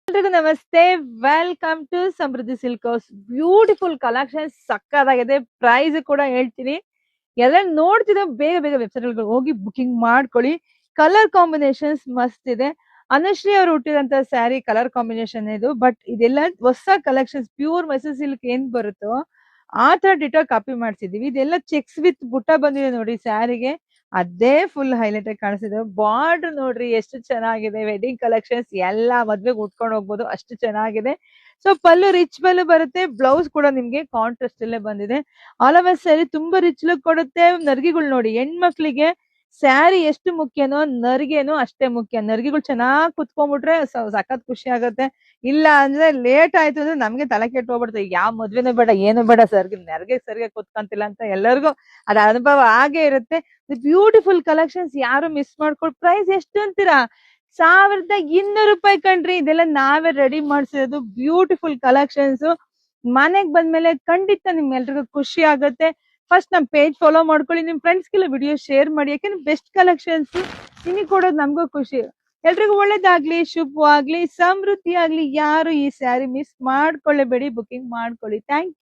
ಎಲ್ರಿಗೂ ನಮಸ್ತೆ. Welcome to Samruddhi silk house. Beautiful collection ಸಕ್ಕತ್ತಾಗಿದೆ. ಪ್ರೈಸ್ ಕೂಡ ಹೇಳ್ತೀನಿ. ಎಲ್ಲ ನೋಡ್ತಿದ್ರೆ ಬೇಗ ಬೇಗ ವೆಬ್ಸೈಟ್ ಹೋಗಿ ಬುಕಿಂಗ್ ಮಾಡ್ಕೊಳ್ಳಿ. ಕಲರ್ ಕಾಂಬಿನೇಷನ್ಸ್ ಮಸ್ತ್ ಇದೆ. ಅನುಶ್ರೀ ಅವರು ಹುಟ್ಟಿದಂತ ಸ್ಯಾರಿ ಕಲರ್ ಕಾಂಬಿನೇಷನ್ ಇದು. ಬಟ್ ಇದೆಲ್ಲ ಹೊಸ ಕಲೆಕ್ಷನ್ಸ್, ಪ್ಯೂರ್ ಮೈಸೂರು ಸಿಲ್ಕ್ ಏನ್ ಬರುತ್ತೋ ಆ ತರ ಡಿಟೋ ಕಾಪಿ ಮಾಡ್ಸಿದೀವಿ. ಇದೆಲ್ಲ ಚೆಕ್ಸ್ ವಿತ್ ಬುಟ್ಟ ಬಂದಿದೆ ನೋಡಿ ಸ್ಯಾರಿಗೆ. ಅದೇ ಫುಲ್ ಹೈಲೈಟ್ ಆಗಿ ಕಾಣಿಸ್ತಿದೆ. ಬಾರ್ಡರ್ ನೋಡ್ರಿ ಎಷ್ಟು ಚೆನ್ನಾಗಿದೆ. ವೆಡ್ಡಿಂಗ್ ಕಲೆಕ್ಷನ್ಸ್ ಎಲ್ಲ ಮದ್ವೆಗೆ ಉಟ್ಕೊಂಡು ಹೋಗ್ಬೋದು, ಅಷ್ಟು ಚೆನ್ನಾಗಿದೆ. ಸೊ ಪಲ್ಲು ರಿಚ್ ಪಲ್ಲು ಬರುತ್ತೆ. ಬ್ಲೌಸ್ ಕೂಡ ನಿಮ್ಗೆ ಕಾಂಟ್ರಾಸ್ಟ್ ಅಲ್ಲೇ ಬಂದಿದೆ. ಆಲ್ ಓವರ್ ಸ್ಯಾರಿ ತುಂಬಾ ರಿಚ್ ಲುಕ್ ಕೊಡುತ್ತೆ. ನರ್ಗಿಗಳು ನೋಡಿ, ಹೆಣ್ಮಕ್ಳಿಗೆ ಸ್ಯಾರಿ ಎಷ್ಟು ಮುಖ್ಯನೋ ನರ್ಗೆನೂ ಅಷ್ಟೇ ಮುಖ್ಯ. ನರ್ಗಿಗಳು ಚೆನ್ನಾಗಿ ಕುತ್ಕೊಂಡ್ಬಿಟ್ರೆ ಸಖತ್ ಖುಷಿ ಆಗುತ್ತೆ. ಇಲ್ಲ ಅಂದ್ರೆ ಲೇಟ್ ಆಯ್ತು ಅಂದ್ರೆ ನಮ್ಗೆ ತಲೆ ಕೆಟ್ಟು ಹೋಗ್ಬಿಡ್ತದೆ. ಯಾವ ಮದ್ವೆನೂ ಬೇಡ ಏನು ಬೇಡ, ನರ್ಗೆ ಸರಿಗೆ ಕುತ್ಕೊಂತಿಲ್ಲ ಅಂತ ಎಲ್ಲರಿಗೂ ಅದ ಅನುಭವ ಆಗೇ ಇರುತ್ತೆ. ಬ್ಯೂಟಿಫುಲ್ ಕಲೆಕ್ಷನ್ಸ್ ಯಾರು ಮಿಸ್ ಮಾಡ್ಕೊಳ್. ಪ್ರೈಸ್ ಎಷ್ಟು ಅಂತೀರಾ? 1200 ರೂಪಾಯಿ ಕಣ್ರಿ. ಇದೆಲ್ಲ ನಾವೇ ರೆಡಿ ಮಾಡ್ಸಿರೋದು. Beautiful collections. ಮನೆಗ್ ಬಂದ್ಮೇಲೆ ಖಂಡಿತ ನಿಮ್ಗೆಲ್ರಿಗೂ ಖುಷಿ ಆಗುತ್ತೆ. ಫಸ್ಟ್ ನಮ್ ಪೇಜ್ ಫಾಲೋ ಮಾಡ್ಕೊಳ್ಳಿ, ನಿಮ್ ಫ್ರೆಂಡ್ಸ್ಗೆಲ್ಲ ವಿಡಿಯೋ ಶೇರ್ ಮಾಡಿ. ಯಾಕಂದ್ರೆ ಬೆಸ್ಟ್ ಕಲೆಕ್ಷನ್ಸ್ ನಿಮಗೆ ಕೊಡೋದು ನಮಗೂ ಖುಷಿ. ಎಲ್ರಿಗೂ ಒಳ್ಳೇದಾಗ್ಲಿ, ಶುಭವಾಗ್ಲಿ, ಸಮೃದ್ಧಿ ಆಗ್ಲಿ. ಯಾರು ಈ ಸ್ಯಾರಿ ಮಿಸ್ ಮಾಡ್ಕೊಳ್ಳೇಬೇಡಿ, ಬುಕಿಂಗ್ ಮಾಡ್ಕೊಳ್ಳಿ. ಥ್ಯಾಂಕ್